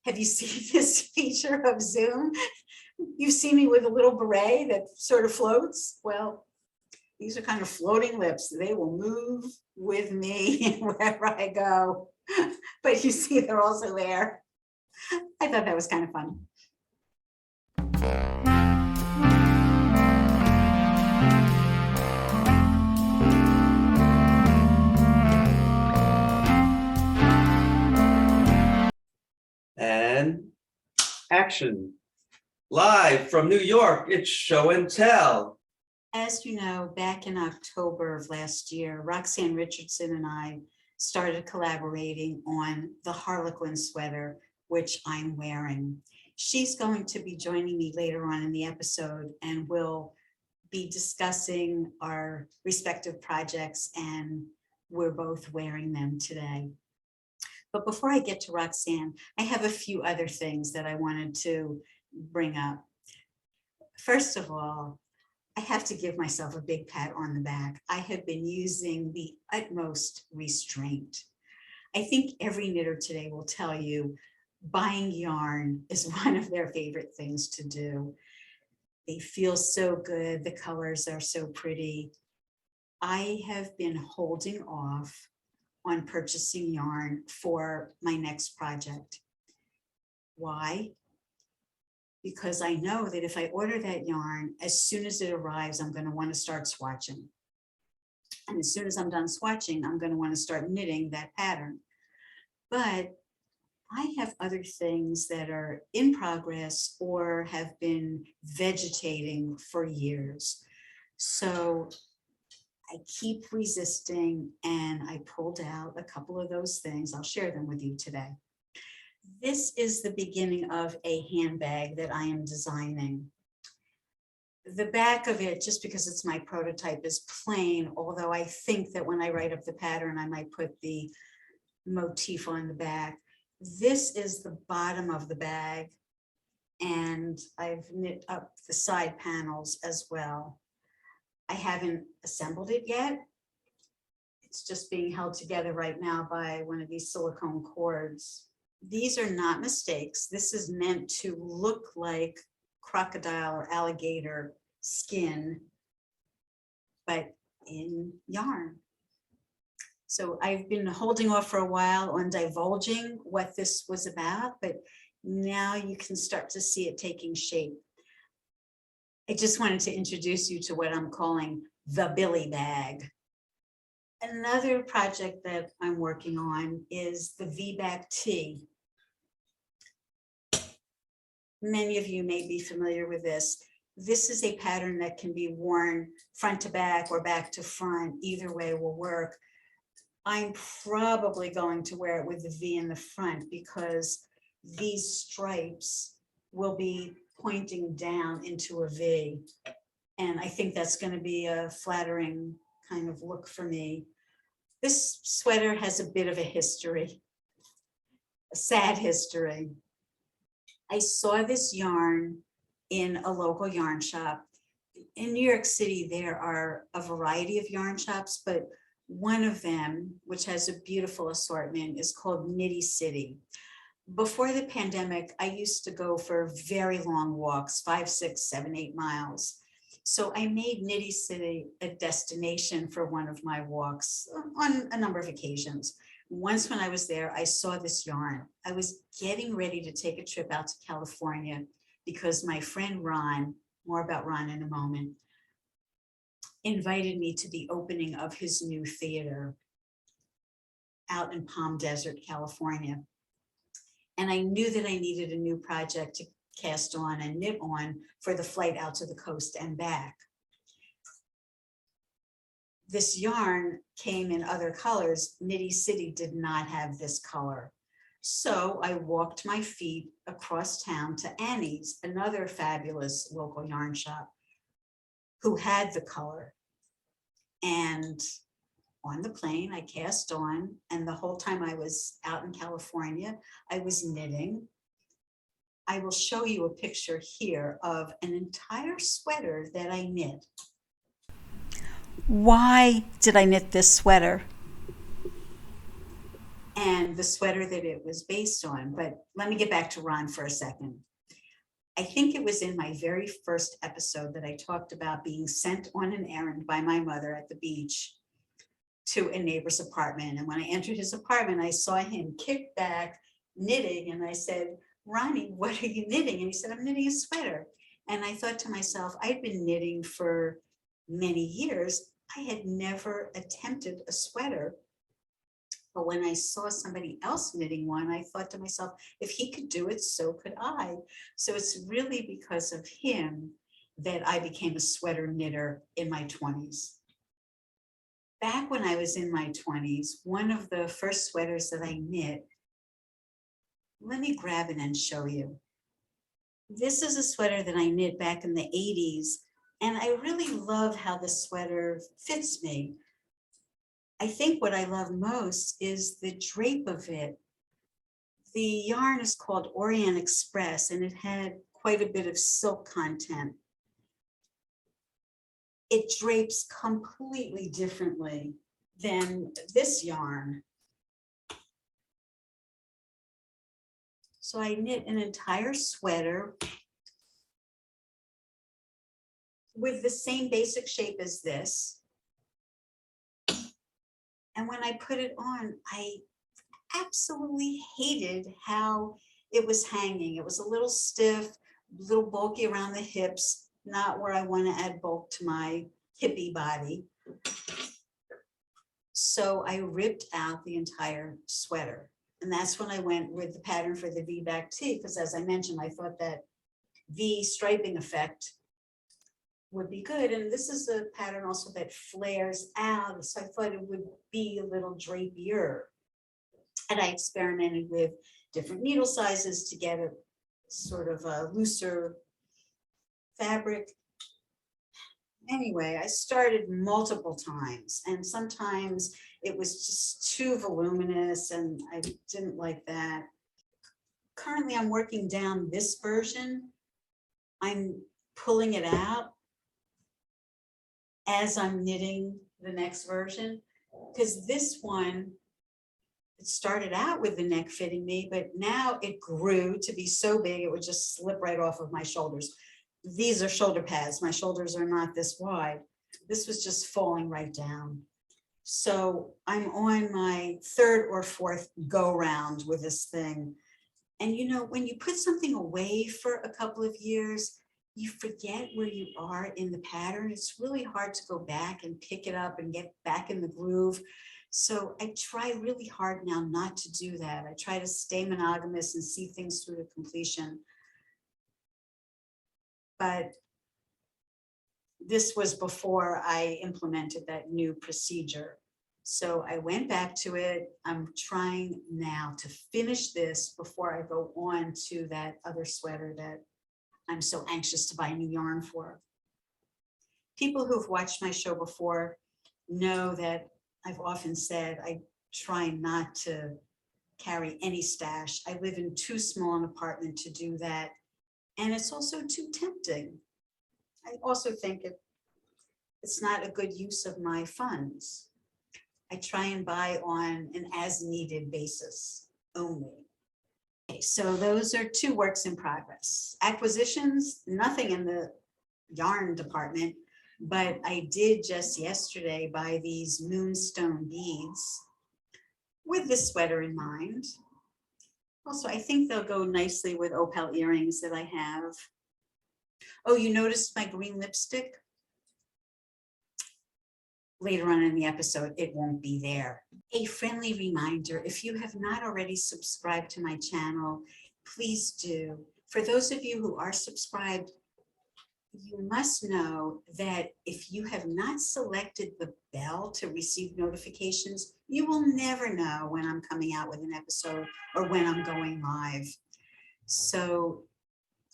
Have you seen this feature of Zoom? You see me with a little beret that sort of floats. Well, these are kind of floating lips. They will move with me wherever I go. But you see, they're also there. I thought that was kind of fun. And action. Live from New York, it's Show and Tell. As you know, back in October of last year, Roxanne Richardson and I started collaborating on the Harlequin sweater, which I'm wearing. She's going to be joining me later on in the episode, and we'll be discussing our respective projects, and we're both wearing them today. But before I get to Roxanne, I have a few other things that I wanted to bring up. First of all, I have to give myself a big pat on the back. I have been using the utmost restraint. I think every knitter today will tell you buying yarn is one of their favorite things to do. They feel so good. The colors are so pretty. I have been holding off on purchasing yarn for my next project. Why? Because I know that if I order that yarn, as soon as it arrives, I'm going to want to start swatching. And as soon as I'm done swatching, I'm going to want to start knitting that pattern. But I have other things that are in progress or have been vegetating for years. So I keep resisting, and I pulled out a couple of those things. I'll share them with you today. This is the beginning of a handbag that I am designing. The back of it, just because it's my prototype, is plain, although I think that when I write up the pattern, I might put the motif on the back. This is the bottom of the bag, and I've knit up the side panels as well. I haven't assembled it yet. It's just being held together right now by one of these silicone cords. These are not mistakes. This is meant to look like crocodile or alligator skin, but in yarn. So I've been holding off for a while on divulging what this was about, but now you can start to see it taking shape. I just wanted to introduce you to what I'm calling the Billie Bag. Another project that I'm working on is the V-back tee. Many of you may be familiar with this. This is a pattern that can be worn front to back or back to front. Either way will work. I'm probably going to wear it with the V in the front because these stripes will be pointing down into a V. And I think that's going to be a flattering kind of look for me. This sweater has a bit of a history, a sad history. I saw this yarn in a local yarn shop. In New York City, there are a variety of yarn shops, but one of them, which has a beautiful assortment, is called Knitty City. Before the pandemic, I used to go for very long walks, 5, 6, 7, 8 miles. So I made Knitty City a destination for one of my walks on a number of occasions. Once when I was there, I saw this yarn. I was getting ready to take a trip out to California because my friend Ron, more about Ron in a moment, invited me to the opening of his new theater out in Palm Desert, California. And I knew that I needed a new project to cast on and knit on for the flight out to the coast and back. This yarn came in other colors. Knitty City did not have this color. So I walked my feet across town to Annie's, another fabulous local yarn shop, who had the color. And on the plane, I cast on, and the whole time I was out in California, I was knitting. I will show you a picture here of an entire sweater that I knit. Why did I knit this sweater? and the sweater that it was based on. But let me get back to Ron for a second. I think it was in my very first episode that I talked about being sent on an errand by my mother at the beach to a neighbor's apartment. And when I entered his apartment, I saw him kick back knitting. And I said, Ronnie, what are you knitting? And he said, I'm knitting a sweater. And I thought to myself, I'd been knitting for many years. I had never attempted a sweater. But when I saw somebody else knitting one, I thought to myself, if he could do it, so could I. So it's really because of him that I became a sweater knitter in my 20s. Back when I was in my 20s, one of the first sweaters that I knit, let me grab it and show you. This is a sweater that I knit back in the 80s, and I really love how the sweater fits me. I think what I love most is the drape of it. The yarn is called Orient Express, and it had quite a bit of silk content. It drapes completely differently than this yarn. So I knit an entire sweater with the same basic shape as this. And when I put it on, I absolutely hated how it was hanging. It was a little stiff, a little bulky around the hips, not where I want to add bulk to my hippie body. So I ripped out the entire sweater. And that's when I went with the pattern for the V-back tee, because as I mentioned, I thought that V striping effect would be good. And this is a pattern also that flares out. So I thought it would be a little drapier. And I experimented with different needle sizes to get a sort of a looser fabric. Anyway, I started multiple times, and sometimes it was just too voluminous and I didn't like that. Currently, I'm working down this version. I'm pulling it out as I'm knitting the next version, because this one, it started out with the neck fitting me, but now it grew to be so big it would just slip right off of my shoulders. These are shoulder pads. My shoulders are not this wide. This was just falling right down. So I'm on my third or fourth go round with this thing. And you know, when you put something away for a couple of years, you forget where you are in the pattern. It's really hard to go back and pick it up and get back in the groove. So I try really hard now not to do that. I try to stay monogamous and see things through to completion. But this was before I implemented that new procedure. So I went back to it. I'm trying now to finish this before I go on to that other sweater that I'm so anxious to buy new yarn for. People who've watched my show before know that I've often said I try not to carry any stash. I live in too small an apartment to do that. And it's also too tempting. I also think it's not a good use of my funds. I try and buy on an as needed basis only. Okay, so those are two works in progress. Acquisitions, nothing in the yarn department, but I did just yesterday buy these moonstone beads with this sweater in mind. Also, I think they'll go nicely with opal earrings that I have. Oh, you noticed my green lipstick? Later on in the episode, it won't be there. A friendly reminder, if you have not already subscribed to my channel, please do. For those of you who are subscribed, you must know that if you have not selected the bell to receive notifications, you will never know when I'm coming out with an episode or when I'm going live. So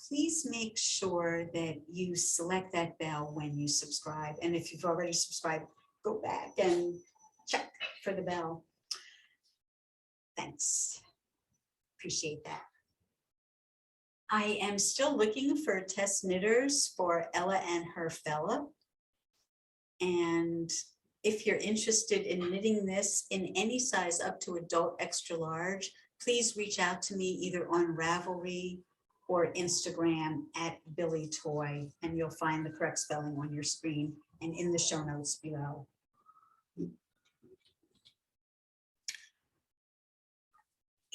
please make sure that you select that bell when you subscribe. And if you've already subscribed, go back and check for the bell. Thanks. Appreciate that. I am still looking for test knitters for Ella and her fella. And if you're interested in knitting this in any size up to adult extra large, please reach out to me either on Ravelry or Instagram at billietoy, and you'll find the correct spelling on your screen and in the show notes below.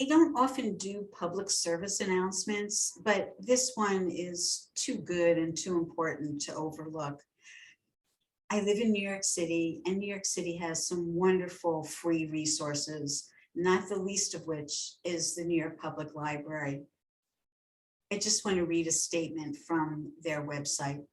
I don't often do public service announcements, but this one is too good and too important to overlook. I live in New York City, and New York City has some wonderful free resources, not the least of which is the New York Public Library. I just want to read a statement from their website.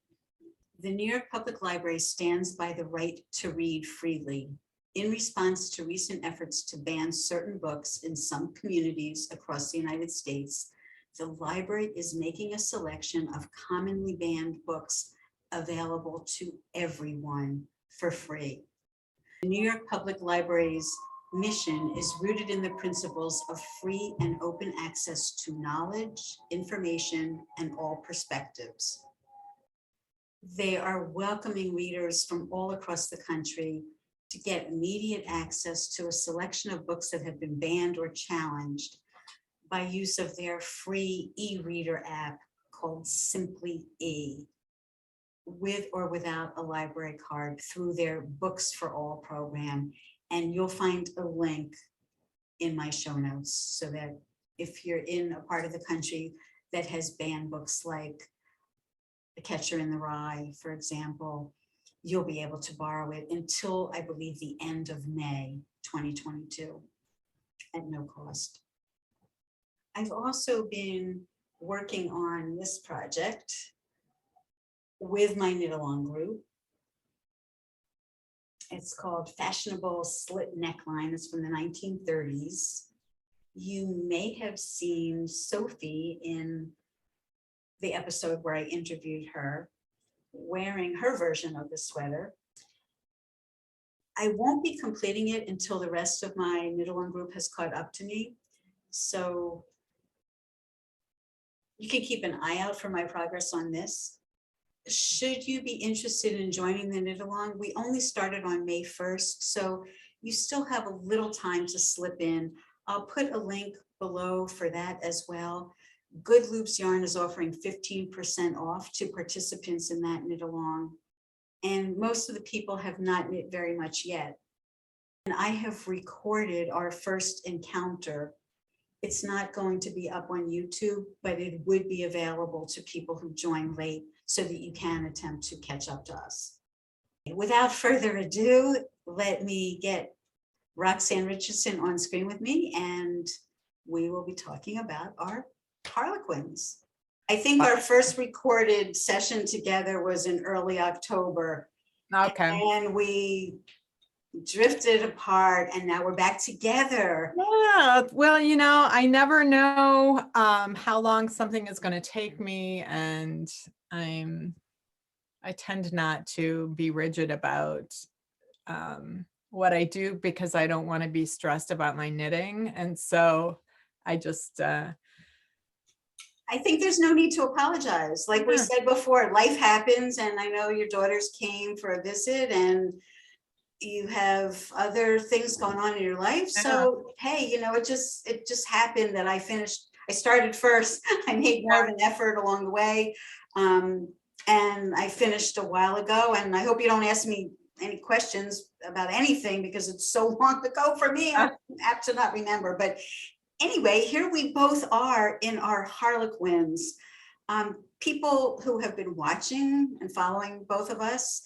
The New York Public Library stands by the right to read freely. In response to recent efforts to ban certain books in some communities across the United States, the library is making a selection of commonly banned books available to everyone for free. The New York Public Library's mission is rooted in the principles of free and open access to knowledge, information, and all perspectives. They are welcoming readers from all across the country to get immediate access to a selection of books that have been banned or challenged by use of their free e-reader app called Simply E, with or without a library card through their Books for All program. And you'll find a link in my show notes so that if you're in a part of the country that has banned books like The Catcher in the Rye, for example, you'll be able to borrow it until, I believe, the end of May 2022 at no cost. I've also been working on this project with my knit-along group. It's called Fashionable Slit Neckline. It's from the 1930s. You may have seen Sophie in the episode where I interviewed her, wearing her version of the sweater. I won't be completing it until the rest of my knit-along group has caught up to me. So you can keep an eye out for my progress on this. Should you be interested in joining the knit-along, we only started on May 1st, so you still have a little time to slip in. I'll put a link below for that as well. Good Loops Yarn is offering 15% off to participants in that knit along. And most of the people have not knit very much yet. And I have recorded our first encounter. It's not going to be up on YouTube, but it would be available to people who join late so that you can attempt to catch up to us. Without further ado, let me get Roxanne Richardson on screen with me, and we will be talking about our Harlequins. I think our first recorded session together was in early October. Okay. And we drifted apart, and now we're back together. Yeah, well, you know, I never know how long something is going to take me, and I tend not to be rigid about what I do because I don't want to be stressed about my knitting, and so I just I think there's no need to apologize. Like we said before, life happens, and I know your daughters came for a visit and you have other things going on in your life. So, hey, you know, it just happened that I started first. I made more of an effort along the way. And I finished a while ago, and I hope you don't ask me any questions about anything because it's so long ago for me. I'm apt to not remember, but anyway, here we both are in our Harlequins. People who have been watching and following both of us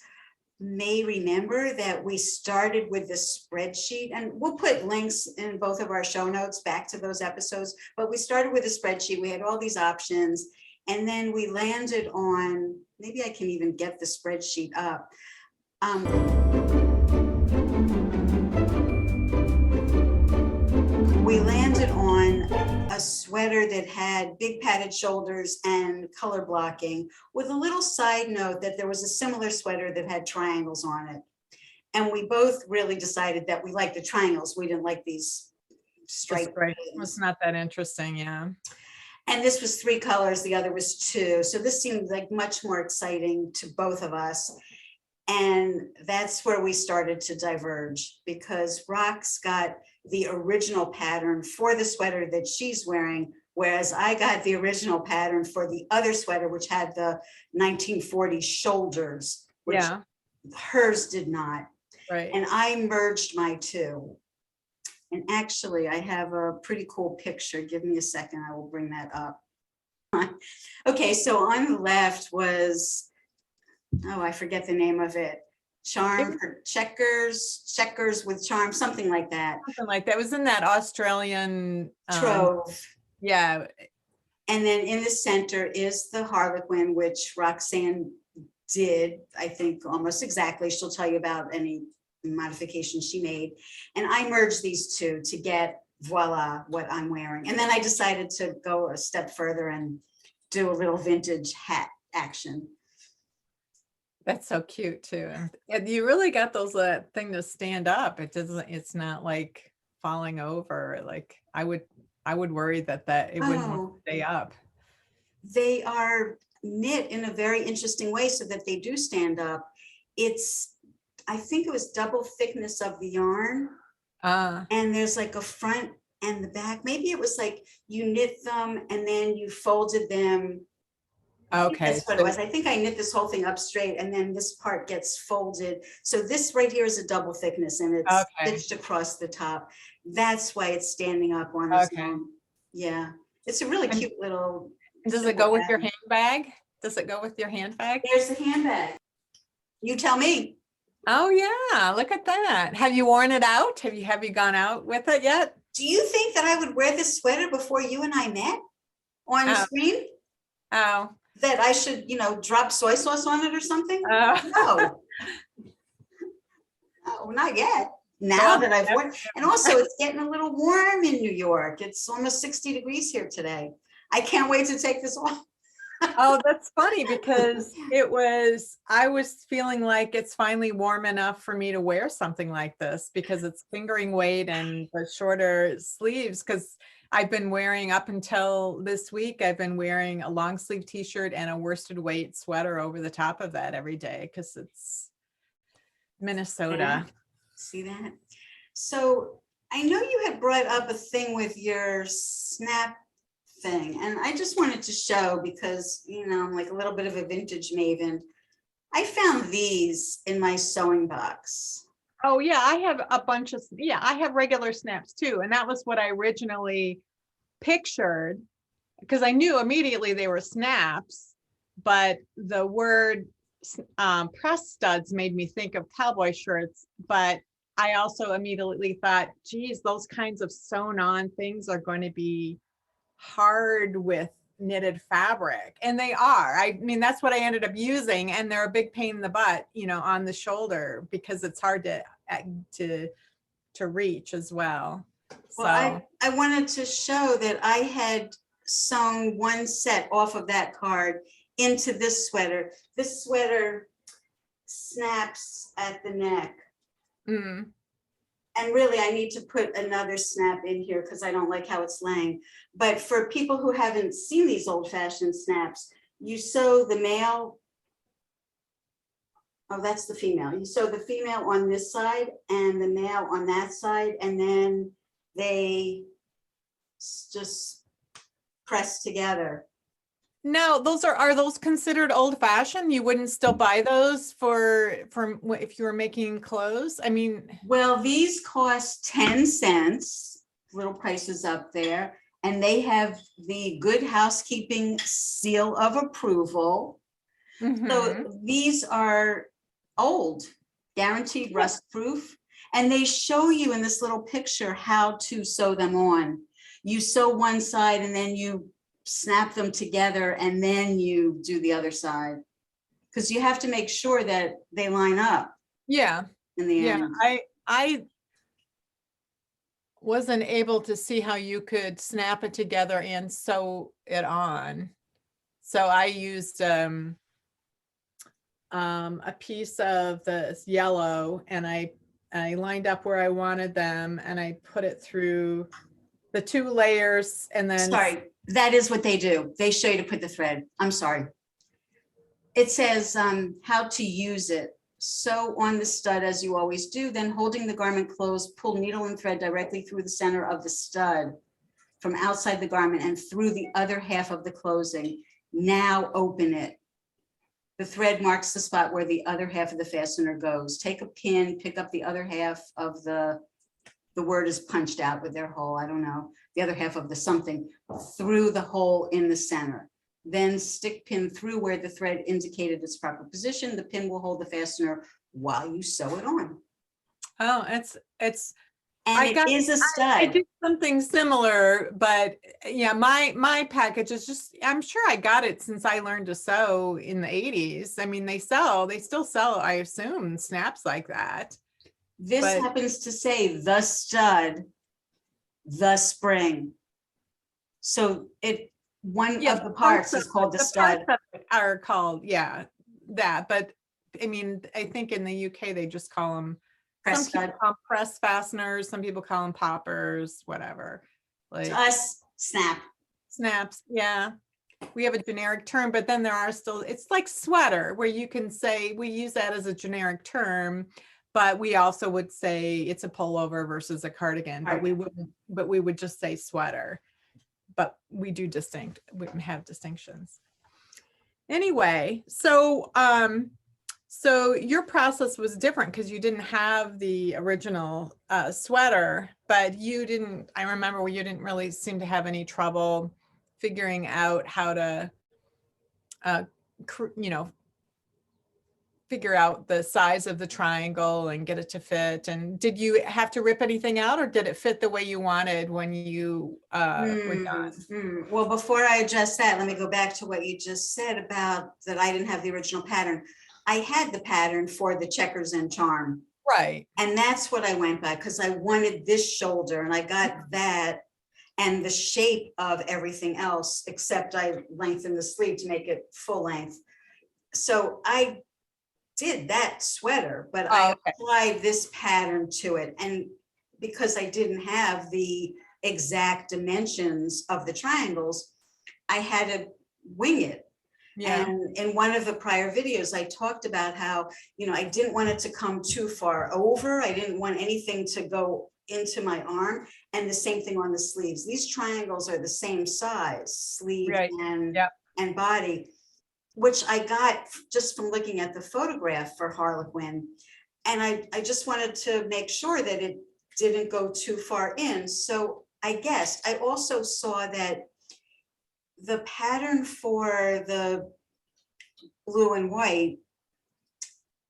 may remember that we started with this spreadsheet, and we'll put links in both of our show notes back to those episodes, but we started with a spreadsheet. We had all these options, and then we landed on, maybe I can even get the spreadsheet up. We landed on a sweater that had big padded shoulders and color blocking, with a little side note that there was a similar sweater that had triangles on it. And we both really decided that we liked the triangles. We didn't like these stripes. It's not that interesting, yeah. And this was 3 colors, the other was 2. So this seemed like much more exciting to both of us. And that's where we started to diverge, because Rox got the original pattern for the sweater that she's wearing, whereas I got the original pattern for the other sweater, which had the 1940s shoulders, which Yeah, hers did not. right. And I merged my two. And actually, I have a pretty cool picture. Give me a second, I will bring that up. Okay, so on the left was, oh, I forget the name of it. Charm for checkers with charm, something like that. Something like that. It was in that Australian, Trove. yeah, And then in the center is the Harlequin, which Roxanne did, I think, almost exactly. She'll tell you about any modifications she made. And I merged these two to get, voila, what I'm wearing. And then I decided to go a step further and do a little vintage hat action. that's so cute too. And you really got those thing to stand up. It doesn't, it's not like falling over. Like I would worry that it wouldn't stay up. They are knit in a very interesting way so that they do stand up. It's, I think it was double thickness of the yarn. And there's like a front and the back. Maybe it was like you knit them and then you folded them. Okay. That's what it was. I think I knit this whole thing up straight and then this part gets folded. So this right here is a double thickness and it's stitched across the top. That's why it's standing up on this one. Yeah, it's a really cute little. Does it go with your handbag? Does it go with your handbag? There's the handbag. You tell me. Oh yeah, look at that. Have you worn it out? Have you gone out with it yet? Do you think that I would wear this sweater before you and I met on screen? Oh. That I should, drop soy sauce on it or something? Oh. No, not yet. Now that I've worn, and also it's getting a little warm in New York. It's almost 60 degrees here today. I can't wait to take this off. Oh, that's funny because I was feeling like it's finally warm enough for me to wear something like this because it's fingering weight and the shorter sleeves. Because I've been wearing, up until this week, I've been wearing a long sleeve t-shirt and a worsted weight sweater over the top of that every day because it's Minnesota. See that? So I know you had brought up a thing with your snap thing, and I just wanted to show because, I'm like a little bit of a vintage maven. I found these in my sewing box. Oh yeah, I have a bunch of, I have regular snaps too. And that was what I originally pictured because I knew immediately they were snaps, but the word press studs made me think of cowboy shirts. But I also immediately thought, geez, those kinds of sewn on things are going to be hard with knitted fabric, and they are. I mean, that's what I ended up using, and they're a big pain in the butt, on the shoulder because it's hard to reach as well. Well, I wanted to show that I had sewn one set off of that card into this sweater. This sweater snaps at the neck. And really, I need to put another snap in here because I don't like how it's laying. But for people who haven't seen these old-fashioned snaps, you sew the male. Oh, that's the female. You sew the female on this side and the male on that side, and then they just press together. Now, are those considered old fashioned? You wouldn't still buy those if you were making clothes? I mean, well, these cost 10 cents, little prices up there, and they have the Good Housekeeping seal of approval. So these are old, guaranteed rust proof, and they show you in this little picture how to sew them on. You sew one side and then you snap them together and then you do the other side because you have to make sure that they line up. Yeah. In the end. I wasn't able to see how you could snap it together and sew it on. So I used a piece of the yellow and I lined up where I wanted them and I put it through the 2 layers and then. Sorry, that is what they do. They show you to put the thread. I'm sorry. It says how to use it. sew on the stud as you always do, then holding the garment closed, pull needle and thread directly through the center of the stud from outside the garment and through the other half of the closing. Now open it. The thread marks the spot where the other half of the fastener goes. Take a pin, pick up the other half of the word is punched out with their hole, I don't know, the other half of the something through the hole in the center. Then stick pin through where the thread indicated its proper position. The pin will hold the fastener while you sew it on. Oh, it's And I it got- is a I stud. did something similar, but yeah, my package is just, I'm sure I got it since I learned to sew in the 80s. I mean, they still sell, I assume, snaps like that. This but- happens to say the stud, the spring. So one Yeah, of the parts is called the stud. parts of it are called, yeah, that, but I mean, I think in the UK, they just call them, Press some people stud. call 'em press fasteners, some people call them poppers, whatever. Like To us, snap. snaps, yeah. We have a generic term, but then there are still, it's like sweater, where you can say, we use that as a generic term, but we also would say it's a pullover versus a cardigan, but we would just say sweater. But we have distinctions. Anyway, so so your process was different because you didn't have the original sweater, but I remember you didn't really seem to have any trouble figuring out how to figure out the size of the triangle and get it to fit. And did you have to rip anything out, or did it fit the way you wanted when you were done? Well, before I address that, let me go back to what you just said about that I didn't have the original pattern. I had the pattern for the checkers and charm. Right. And that's what I went by because I wanted this shoulder and I got that and the shape of everything else, except I lengthened the sleeve to make it full length. So I did that sweater, but I applied this pattern to it. And because I didn't have the exact dimensions of the triangles, I had to wing it. Yeah. And in one of the prior videos, I talked about how, I didn't want it to come too far over. I didn't want anything to go into my arm, and the same thing on the sleeves. These triangles are the same size, sleeve and body, which I got just from looking at the photograph for Harlequin. And I just wanted to make sure that it didn't go too far in. So I guessed. I also saw that the pattern for the blue and white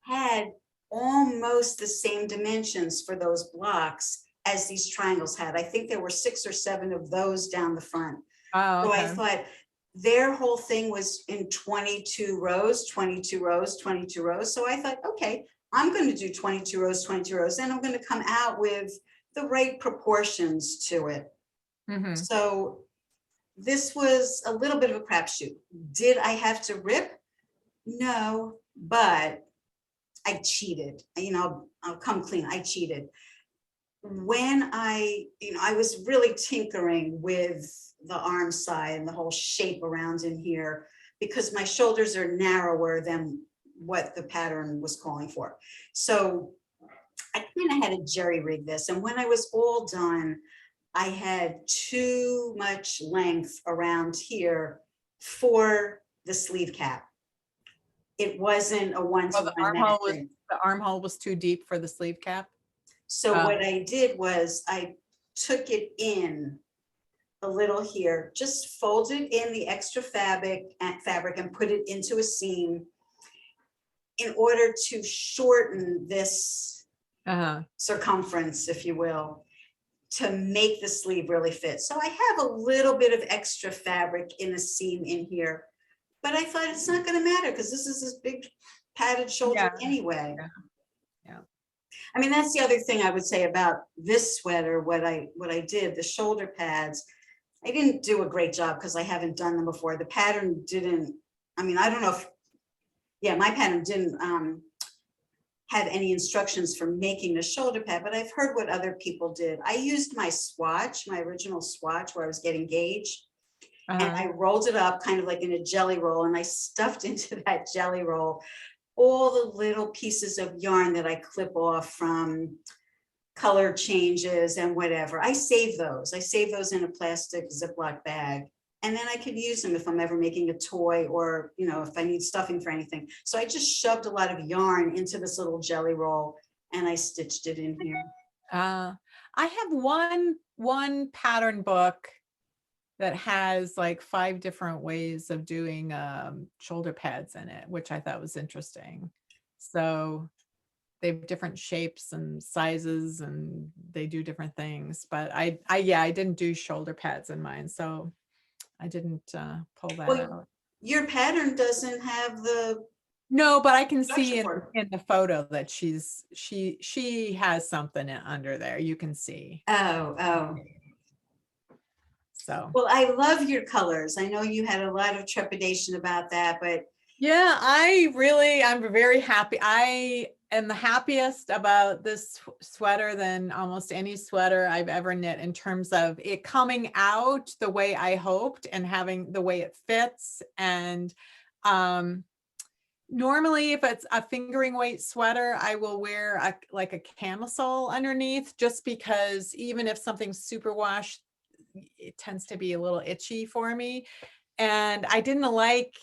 had almost the same dimensions for those blocks as these triangles had. I think there were 6 or 7 of those down the front. Oh, So okay. I thought their whole thing was in 22 rows, 22 rows, 22 rows. So I thought, okay, I'm going to do 22 rows, 22 rows, and I'm going to come out with the right proportions to it. Mhm. So this was a little bit of a crapshoot. Did I have to rip? No, but I cheated. I'll come clean. I cheated. When I was really tinkering with the arm side and the whole shape around in here because my shoulders are narrower than what the pattern was calling for. So I kind of had to jerry rig this. And when I was all done, I had too much length around here for the sleeve cap. It wasn't a one-to-one matching. The armhole was too deep for the sleeve cap. So what I did was I took it in a little here, just folded in the extra fabric and put it into a seam in order to shorten this circumference, if you will, to make the sleeve really fit. So I have a little bit of extra fabric in a seam in here, but I thought it's not going to matter because this is this big padded shoulder anyway. Yeah. I mean, that's the other thing I would say about this sweater. What I did, the shoulder pads, I didn't do a great job because I haven't done them before. The pattern didn't, I mean, I don't know if, my pattern didn't have any instructions for making the shoulder pad, but I've heard what other people did. I used my swatch, my original swatch where I was getting gauge, and I rolled it up kind of like in a jelly roll, and I stuffed into that jelly roll all the little pieces of yarn that I clip off from color changes and whatever. I save those. I save those in a plastic Ziploc bag. And then I could use them if I'm ever making a toy or, you know, if I need stuffing for anything. So I just shoved a lot of yarn into this little jelly roll and I stitched it in here. I have one pattern book that has like 5 different ways of doing shoulder pads in it, which I thought was interesting. So they have different shapes and sizes and they do different things. But I didn't do shoulder pads in mine, so I didn't pull that Well, out. your pattern doesn't have the, No, but I can Production see work. in the photo that she has something under there. You can see. oh. So Well, I love your colors. I know you had a lot of trepidation about that, but yeah, I'm very happy. I am the happiest about this sweater than almost any sweater I've ever knit in terms of it coming out the way I hoped and having the way it fits. And normally if it's a fingering weight sweater, I will wear like a camisole underneath, just because even if something's super washed, it tends to be a little itchy for me. And I didn't like,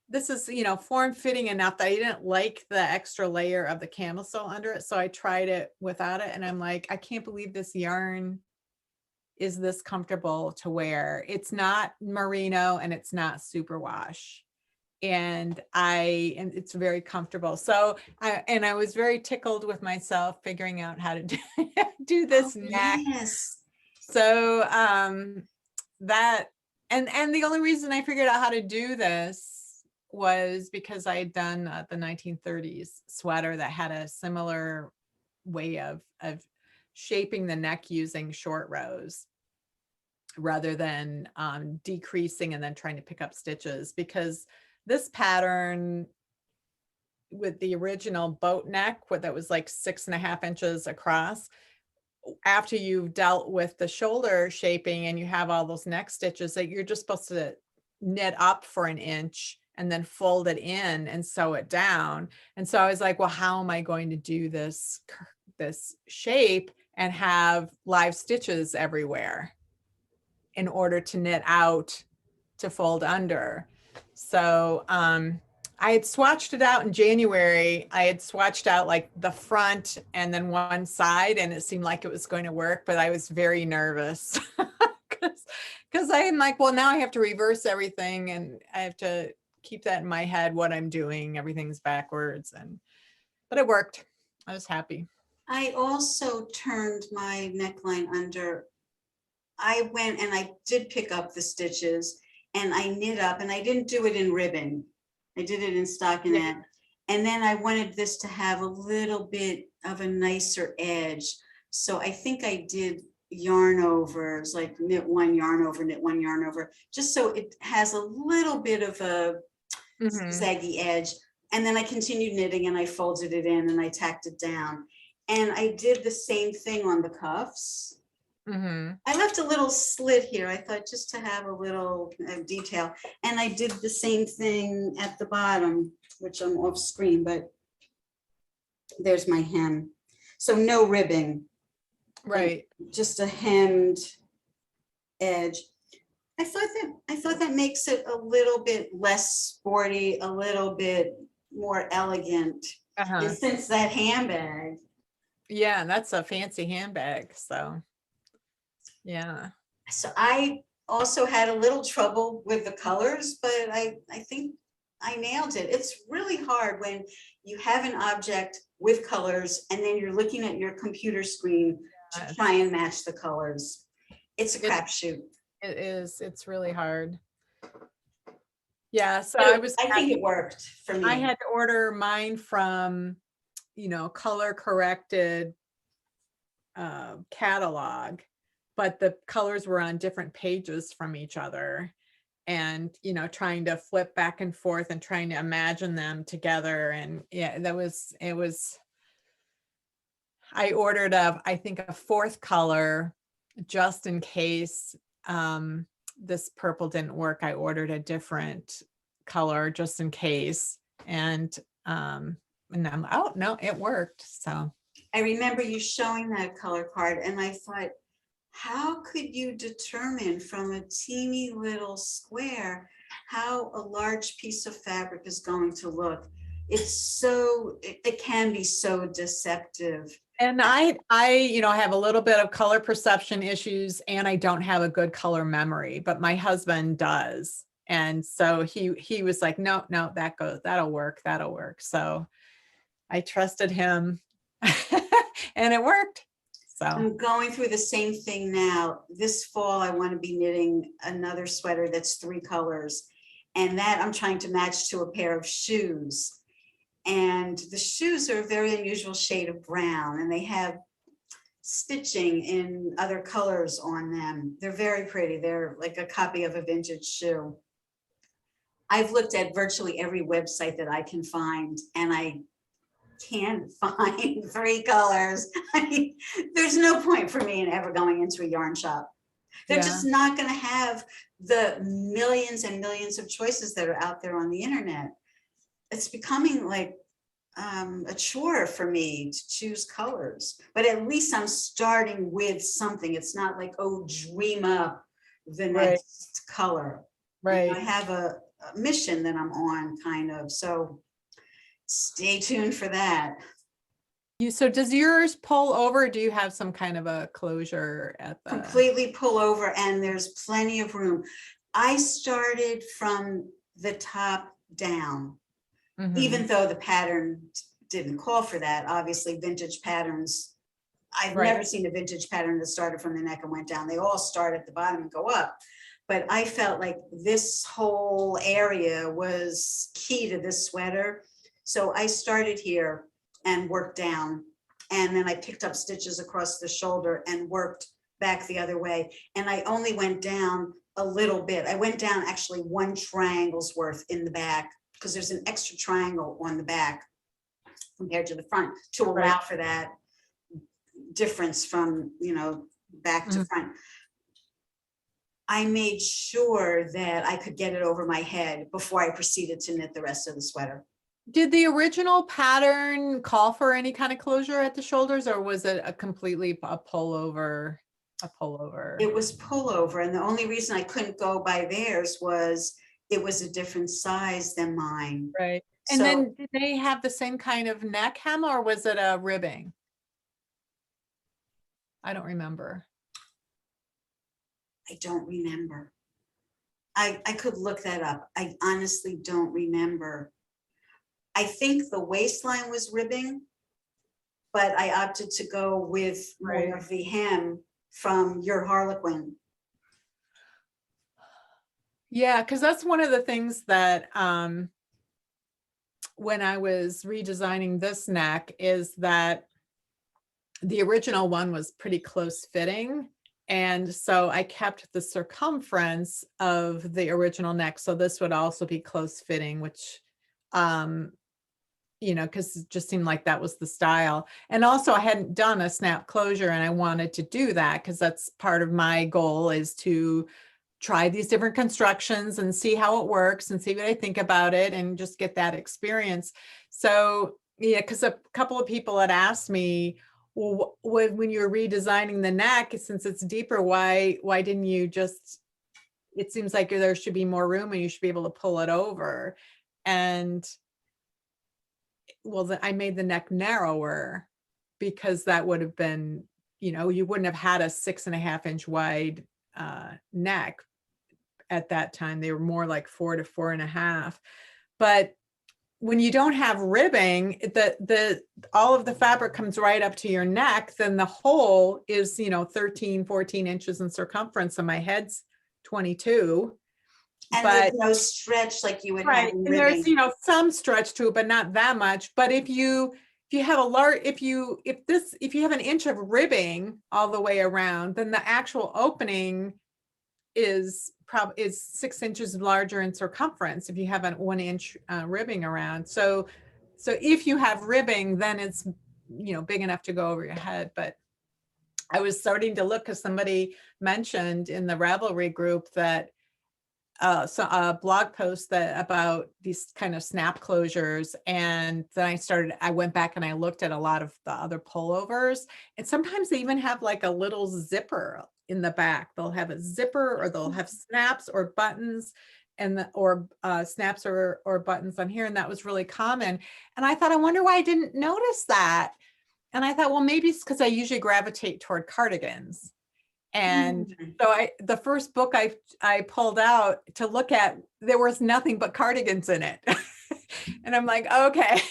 this is, you know, form fitting enough that I didn't like the extra layer of the camisole under it. So I tried it without it. And I'm like, I can't believe this yarn is this comfortable to wear. It's not merino and it's not superwash. And it's very comfortable. So I was very tickled with myself figuring out how to do this neck. yes. So that, and the only reason I figured out how to do this was because I had done the 1930s sweater that had a similar way of shaping the neck using short rows rather than decreasing and then trying to pick up stitches, because this pattern with the original boat neck that was like 6.5 inches across, after you've dealt with the shoulder shaping and you have all those neck stitches, that you're just supposed to knit up for an inch and then fold it in and sew it down. And so I was like, well, how am I going to do this shape and have live stitches everywhere in order to knit out to fold under? So I had swatched it out in January. I had swatched out like the front and then one side, and it seemed like it was going to work, but I was very nervous because I'm like, well, now I have to reverse everything and I have to keep that in my head, what I'm doing, everything's backwards. But it worked. I was happy. I also turned my neckline under. I went and I did pick up the stitches and I knit up, and I didn't do it in ribbon. I did it in stockinette. And then I wanted this to have a little bit of a nicer edge. So I think I did yarn overs, like knit one yarn over, knit one yarn over, just so it has a little bit of a zigzaggy edge. And then I continued knitting and I folded it in and I tacked it down. And I did the same thing on the cuffs. I left a little slit here. I thought just to have a little detail. And I did the same thing at the bottom, which I'm off screen, but there's my hem. So no ribbing. Right. Just a hemmed edge. I thought that makes it a little bit less sporty, a little bit more elegant. And since that handbag. Yeah, that's a fancy handbag. So yeah. So I also had a little trouble with the colors, but I think I nailed it. It's really hard when you have an object with colors and then you're looking at your computer screen to try and match the colors. It's a crapshoot. It is. It's really hard. Yeah. So I think it worked for me. I had to order mine from, color corrected catalog, but the colors were on different pages from each other, and trying to flip back and forth and trying to imagine them together. And yeah, I ordered I think a fourth color just in case this purple didn't work. I ordered a different color just in case. And And I'm, oh, no, it worked. So, I remember you showing that color card and I thought, how could you determine from a teeny little square how a large piece of fabric is going to look? It's so, it can be so deceptive. and I, have a little bit of color perception issues and I don't have a good color memory, but my husband does. And so he was like, no, that'll work. So I trusted him and it worked. So, I'm going through the same thing now. This fall, I want to be knitting another sweater that's 3 colors. And that I'm trying to match to a pair of shoes. And the shoes are a very unusual shade of brown and they have stitching in other colors on them. They're very pretty. They're like a copy of a vintage shoe. I've looked at virtually every website that I can find and I can't find 3 colors. I mean, there's no point for me in ever going into a yarn shop. They're yeah. just not going to have the millions and millions of choices that are out there on the internet. It's becoming like a chore for me to choose colors, but at least I'm starting with something. It's not like, oh, dream up the next color. Right. I have a mission that I'm on kind of, so stay tuned for that. So does yours pull over? Or do you have some kind of a closure at the? Completely pull over and there's plenty of room. I started from the top down, even though the pattern didn't call for that. Obviously vintage patterns, I've never seen a vintage pattern that started from the neck and went down. They all start at the bottom and go up. But I felt like this whole area was key to this sweater. So I started here and worked down. And then I picked up stitches across the shoulder and worked back the other way. And I only went down a little bit. I went down actually 1 triangle's worth in the back because there's an extra triangle on the back compared to the front to allow for that difference from, back to front. I made sure that I could get it over my head before I proceeded to knit the rest of the sweater. Did the original pattern call for any kind of closure at the shoulders, or was it a completely a pullover? It was pullover, and the only reason I couldn't go by theirs was it was a different size than mine. Right. And So, then did they have the same kind of neck hem, or was it a ribbing? I don't remember. I don't remember. I could look that up. I honestly don't remember. I think the waistline was ribbing, but I opted to go with more of the hem from your Harlequin. Yeah, because that's one of the things that when I was redesigning this neck is that the original one was pretty close fitting. And so I kept the circumference of the original neck. So this would also be close fitting, which, because it just seemed like that was the style. And also I hadn't done a snap closure and I wanted to do that because that's part of my goal is to try these different constructions and see how it works and see what I think about it and just get that experience. So yeah, because a couple of people had asked me, well, when you're redesigning the neck, since it's deeper, why didn't you just, it seems like there should be more room and you should be able to pull it over. And well, I made the neck narrower because that would have been, you wouldn't have had a 6.5 inch wide neck at that time. They were more like 4 to 4.5. But when you don't have ribbing, all of the fabric comes right up to your neck, then the hole is, 13, 14 inches in circumference, and my head's 22. And there's no stretch like you would have in ribbing. There's, some stretch to it, but not that much. But if you have a large, if you have an inch of ribbing all the way around, then the actual opening is 6 inches larger in circumference if you have an 1 inch ribbing around. So if you have ribbing, then it's big enough to go over your head. But I was starting to look because somebody mentioned in the Ravelry group that a blog post that about these kind of snap closures, and then I went back and I looked at a lot of the other pullovers, and sometimes they even have like a little zipper in the back. They'll have a zipper, or they'll have snaps or buttons, and snaps or buttons on here, and that was really common. And I thought, I wonder why I didn't notice that. And I thought, well, maybe it's because I usually gravitate toward cardigans. And so the first book I pulled out to look at, there was nothing but cardigans in it. And I'm like, okay.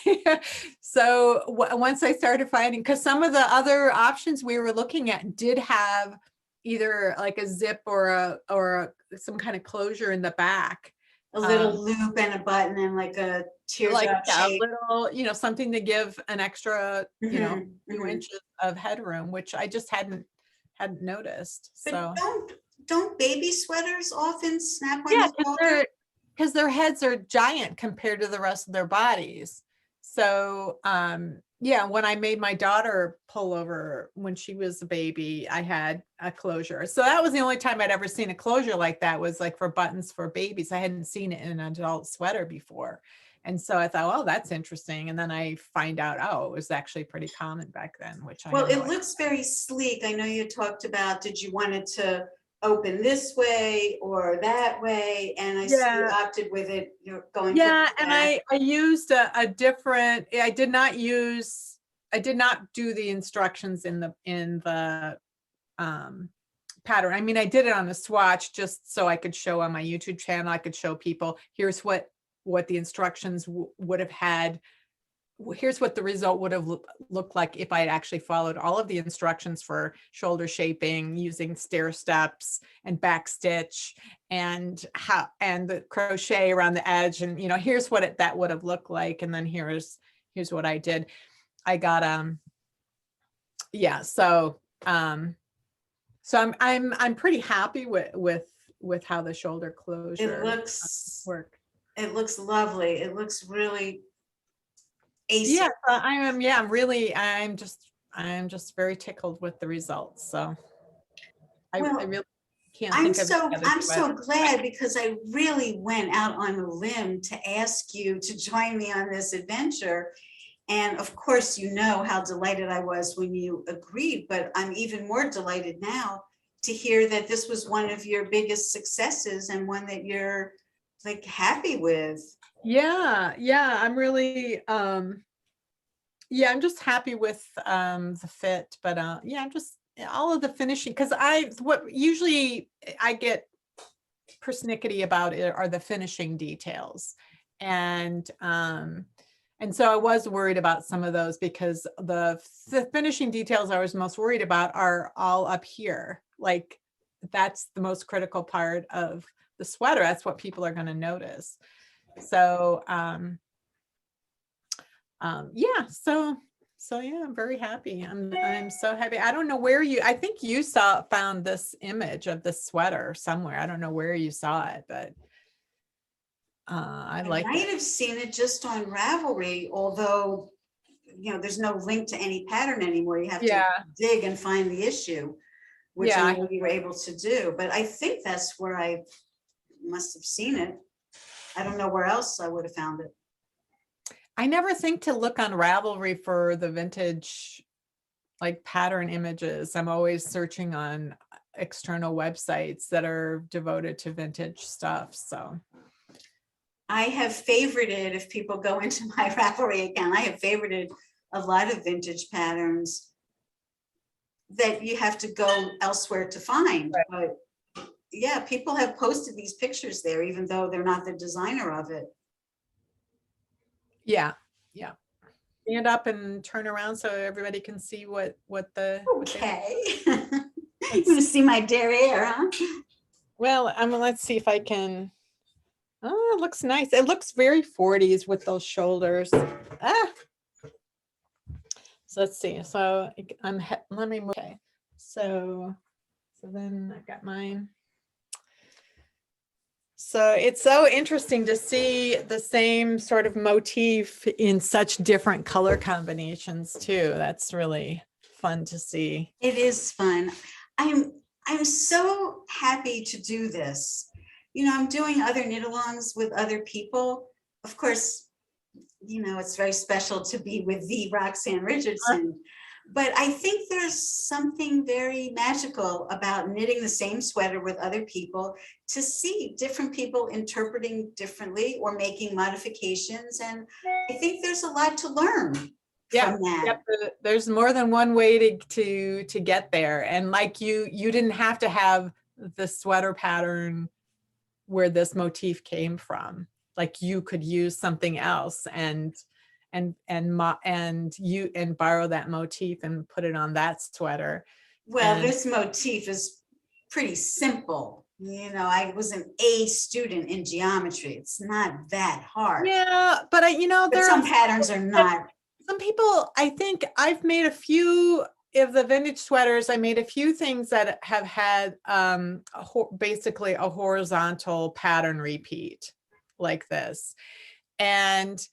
So once I started finding, because some of the other options we were looking at did have either like a zip or some kind of closure in the back. A little loop and a button and like a teardrop Like a shape. little, something to give an extra, few Mhm. inches of headroom, which I just hadn't noticed. But So don't baby sweaters often snap on yeah, the shoulder? because their heads are giant compared to the rest of their bodies. So yeah, when I made my daughter pullover when she was a baby, I had a closure. So that was the only time I'd ever seen a closure like that, was like for buttons for babies. I hadn't seen it in an adult sweater before. And so I thought, oh, that's interesting. And then I find out, oh, it was actually pretty common back then, which I Well, had no it idea. looks very sleek. I know you talked about, did you want it to open this way or that way? And I see you Yeah. opted with it, you're going. Yeah, and I used a different, I did not do the instructions in the pattern. I mean, I did it on a swatch just so I could show on my YouTube channel, I could show people, here's what the instructions would have had. Here's what the result would have looked like if I had actually followed all of the instructions for shoulder shaping, using stair steps and back stitch and the crochet around the edge. And, here's what that would have looked like. And then here's what I did. I got, yeah. So I'm pretty happy with how the shoulder closure work. It looks lovely. It looks really ace. Yeah, I'm just very tickled with the results. So I really can't think of any other I'm so sweater. glad, because I really went out on a limb to ask you to join me on this adventure. And of course, how delighted I was when you agreed, but I'm even more delighted now to hear that this was one of your biggest successes and one that you're like happy with. Yeah, I'm really I'm just happy with the fit, but I'm just all of the finishing, because what usually I get persnickety about it are the finishing details. And so I was worried about some of those, because the finishing details I was most worried about are all up here. Like, that's the most critical part of the sweater. That's what people are going to notice. So yeah, so yeah, I'm very happy. I'm so happy. I don't know where I think you found this image of the sweater somewhere. I don't know where you saw it, but I like might it. have seen it just on Ravelry, although there's no link to any pattern anymore. You have to dig and find the issue, which I know you were able to do. But I think that's where I must have seen it. I don't know where else I would have found it. I never think to look on Ravelry for the vintage like pattern images. I'm always searching on external websites that are devoted to vintage stuff. So I have favorited, if people go into my Ravelry account, I have favorited a lot of vintage patterns that you have to go elsewhere to find. Right. But yeah, people have posted these pictures there, even though they're not the designer of it. Yeah. Stand up and turn around so everybody can see what the. Okay. You're gonna see my derriere, huh? Well, let's see if I can. Oh, it looks nice. It looks very 40s with those shoulders. So let's see. So let me move. Okay. So then I've got mine. So it's so interesting to see the same sort of motif in such different color combinations too. That's really fun to see. It is fun. I'm so happy to do this, I'm doing other knit-alongs with other people. Of course, it's very special to be with the Roxanne Richardson. But I think there's something very magical about knitting the same sweater with other people to see different people interpreting differently or making modifications. And I think there's a lot to learn from that. Yep. There's more than one way to get there. And like you didn't have to have the sweater pattern where this motif came from. Like you could use something else and borrow that motif and put it on that sweater. Well, And this motif is pretty simple. I was an A student in geometry. It's not that hard. yeah, but But some patterns are not. some people, I think I've made a few of the vintage sweaters. I made a few things that have had basically a horizontal pattern repeat like this. And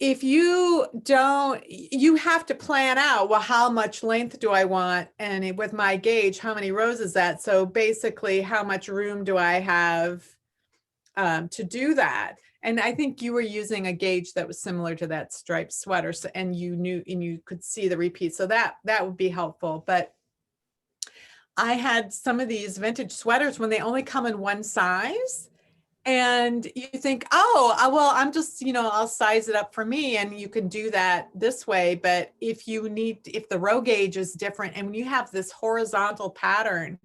if you don't, you have to plan out, well, how much length do I want? And with my gauge, how many rows is that? So basically, how much room do I have to do that? And I think you were using a gauge that was similar to that striped sweater. So, and you could see the repeat. So that would be helpful. But I had some of these vintage sweaters when they only come in one size. And you think, oh, well, I'm just, I'll size it up for me. And you can do that this way. But if the row gauge is different, and when you have this horizontal pattern,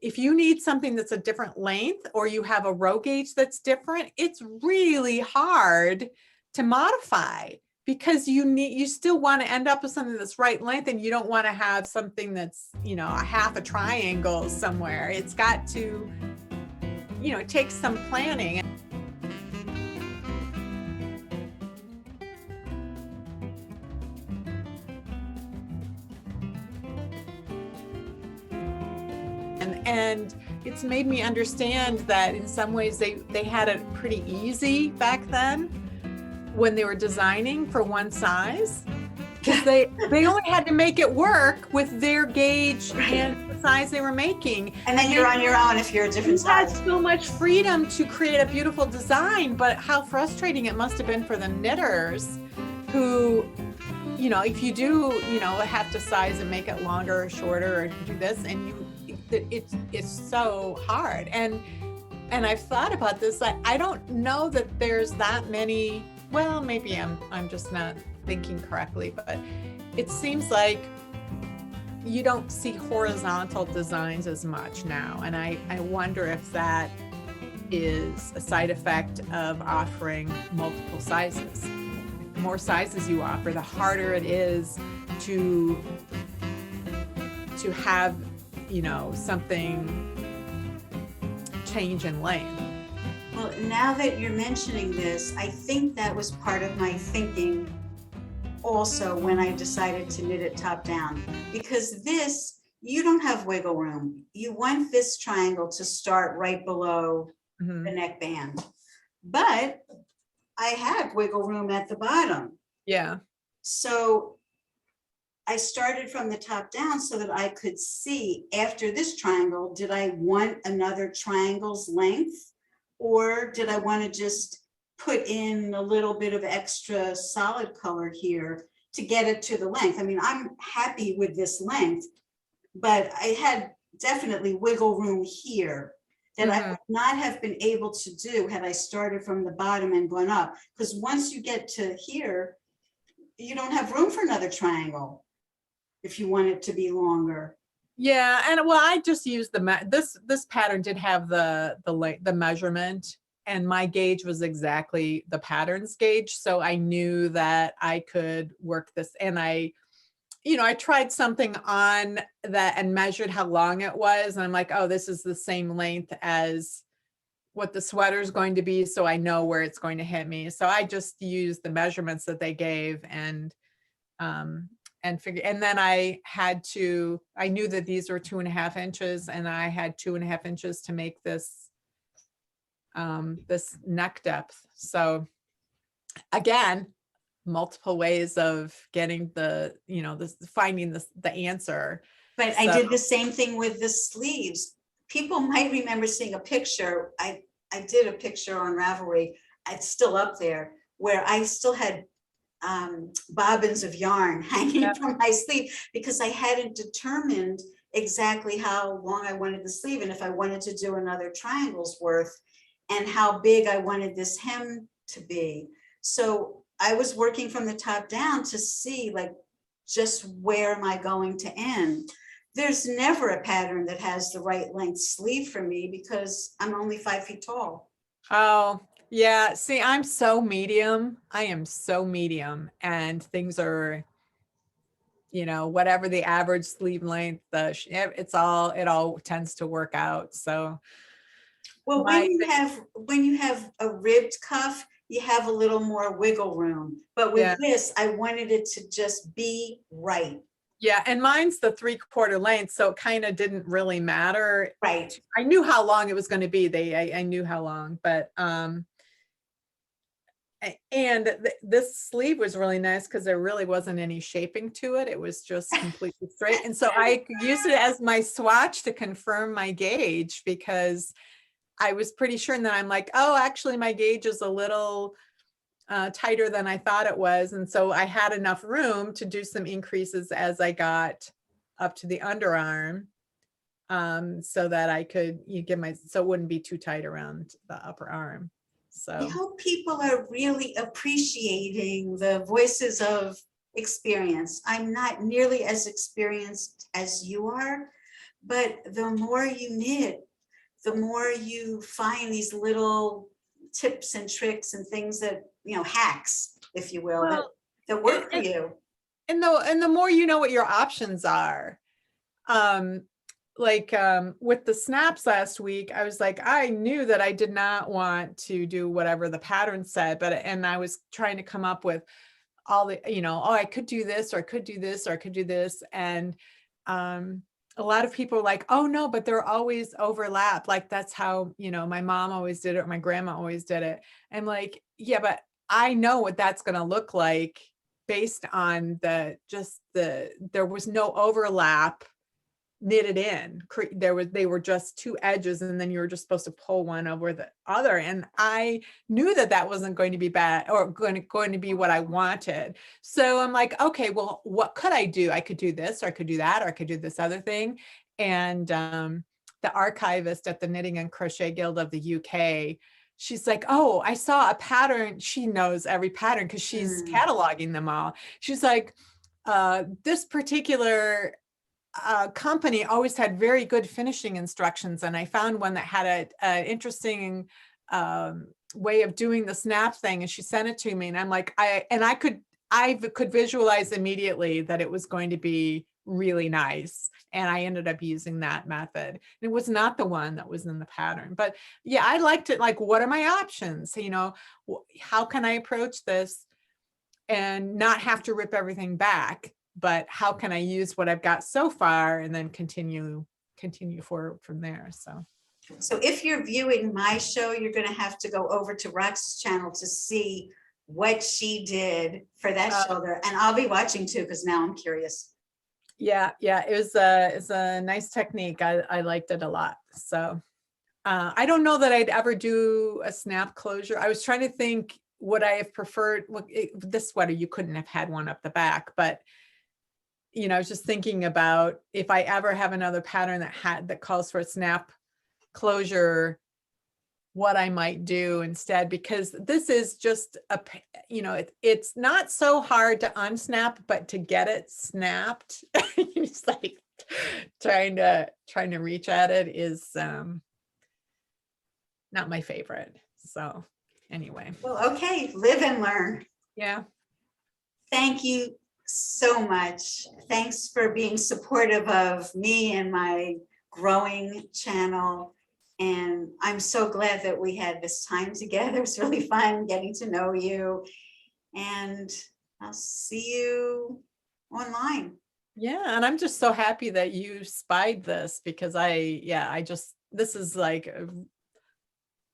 if you need something that's a different length, or you have a row gauge that's different, it's really hard to modify, because you still want to end up with something that's right length, and you don't want to have something that's, a half a triangle somewhere. It's got to, it takes some planning. And it's made me understand that in some ways they had it pretty easy back then when they were designing for one size, because they only had to make it work with their gauge and the size they were making. And then you're on your own if you're a different size. You had so much freedom to create a beautiful design, but how frustrating it must have been for the knitters who, if you do, have to size and make it longer or shorter or do this, and it's so hard. And I've thought about this. I don't know that there's that many. Well, maybe I'm just not thinking correctly, but it seems like you don't see horizontal designs as much now. And I wonder if that is a side effect of offering multiple sizes. The more sizes you offer, the harder it is to have, something change in length. Well, now that you're mentioning this, I think that was part of my thinking also when I decided to knit it top down, because you don't have wiggle room. You want this triangle to start right below the neckband, but I have wiggle room at the bottom. Yeah. So I started from the top down so that I could see, after this triangle, did I want another triangle's length, or did I want to just put in a little bit of extra solid color here to get it to the length? I mean, I'm happy with this length, but I had definitely wiggle room here that I would not have been able to do had I started from the bottom and gone up. Because once you get to here, you don't have room for another triangle if you want it to be longer. Yeah, and well, I just used this pattern did have the measurement, and my gauge was exactly the pattern's gauge, so I knew that I could work this. And I tried something on that and measured how long it was, and I'm like, oh, this is the same length as what the sweater is going to be, so I know where it's going to hit me. So I just used the measurements that they gave and figure. And then I knew that these were 2.5 inches, and I had 2.5 inches to make this this neck depth. So again, multiple ways of getting finding the answer. But I did the same thing with the sleeves. people might remember seeing a picture. I did a picture on Ravelry. It's still up there, where I still had bobbins of yarn hanging from my sleeve, because I hadn't determined exactly how long I wanted the sleeve, and if I wanted to do another triangle's worth, and how big I wanted this hem to be. So I was working from the top down to see, like, just where am I going to end? There's never a pattern that has the right length sleeve for me, because I'm only 5 feet tall. Oh, yeah. See, I'm so medium. I am so medium, and things are, you know, whatever the average sleeve length, it all tends to work out. So Well, my when you have a ribbed cuff, you have a little more wiggle room. But with Yeah. this, I wanted it to just be right. Yeah, and mine's the 3/4 length, so it kind of didn't really matter. Right. I knew how long it was going to be. I knew how long, but this sleeve was really nice because there really wasn't any shaping to it. It was just completely straight. And so I used it as my swatch to confirm my gauge, because I was pretty sure. And then I'm like, oh, actually my gauge is a little tighter than I thought it was. And so I had enough room to do some increases as I got up to the underarm, so that I could so it wouldn't be too tight around the upper arm. I So hope people are really appreciating the voices of experience. I'm not nearly as experienced as you are, but the more you knit, the more you find these little tips and tricks and things that, hacks, if you will, well, that work for you. and the more you know what your options are. With the snaps last week, I was like, I knew that I did not want to do whatever the pattern said, and I was trying to come up with all the, oh, I could do this, or I could do this, or I could do this. And a lot of people are like, oh no, but they're always overlap. Like that's how, my mom always did it, or my grandma always did it. I'm like, yeah, but I know what that's going to look like based on there was no overlap knitted in. They were just two edges, and then you were just supposed to pull one over the other. And I knew that wasn't going to be bad, or going to be what I wanted. So I'm like, okay, well, what could I do? I could do this, or I could do that, or I could do this other thing. And the archivist at the Knitting and Crochet Guild of the UK, she's like, oh, I saw a pattern. She knows every pattern because she's cataloging them all. She's like, this particular company always had very good finishing instructions, and I found one that had an interesting way of doing the snap thing, and she sent it to me, and I'm like, I could visualize immediately that it was going to be really nice, and I ended up using that method. And it was not the one that was in the pattern, but yeah, I liked it. Like, what are my options? How can I approach this and not have to rip everything back? But how can I use what I've got so far and then continue forward from there? So if you're viewing my show, you're going to have to go over to Rox's channel to see what she did for that shoulder. And I'll be watching too, because now I'm curious. Yeah, it's a nice technique. I liked it a lot. So I don't know that I'd ever do a snap closure. I was trying to think, would I have preferred, this sweater, you couldn't have had one up the back, but I was just thinking about if I ever have another pattern that calls for a snap closure, what I might do instead, because this is just it's not so hard to unsnap, but to get it snapped, it's like trying to reach at it is not my favorite. So anyway. Well, okay, live and learn. Yeah. Thank you so much. Thanks for being supportive of me and my growing channel. And I'm so glad that we had this time together. It's really fun getting to know you. And I'll see you online. Yeah, and I'm just so happy that you spied this, because this is like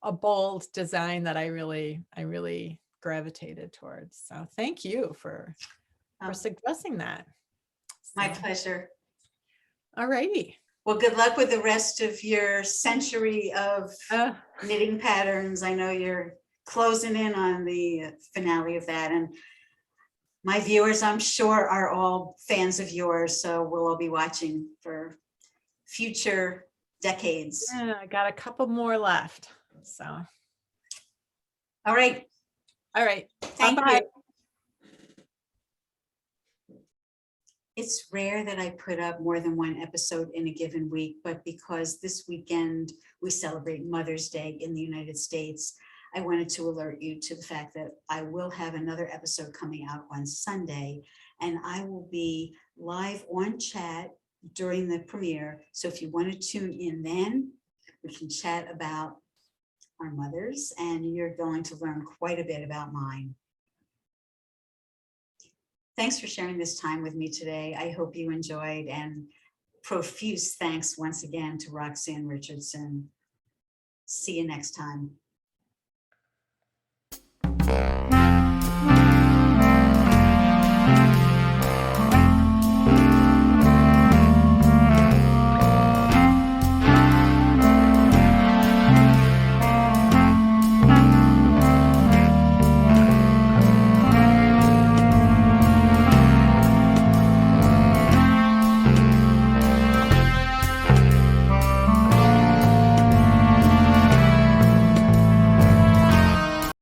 a bold design that I really gravitated towards. So thank you for suggesting that. My pleasure. All righty. Well, good luck with the rest of your century of Uh, knitting patterns. I know you're closing in on the finale of that, and my viewers, I'm sure, are all fans of yours, so we'll all be watching for future decades. yeah, I got a couple more left. So, All right, all right. thank Bye-bye. you. It's rare that I put up more than one episode in a given week, but because this weekend we celebrate Mother's Day in the United States, I wanted to alert you to the fact that I will have another episode coming out on Sunday, and I will be live on chat during the premiere. So if you want to tune in then, we can chat about our mothers, and you're going to learn quite a bit about mine. Thanks for sharing this time with me today. I hope you enjoyed, and profuse thanks once again to Roxanne Richardson. See you next time.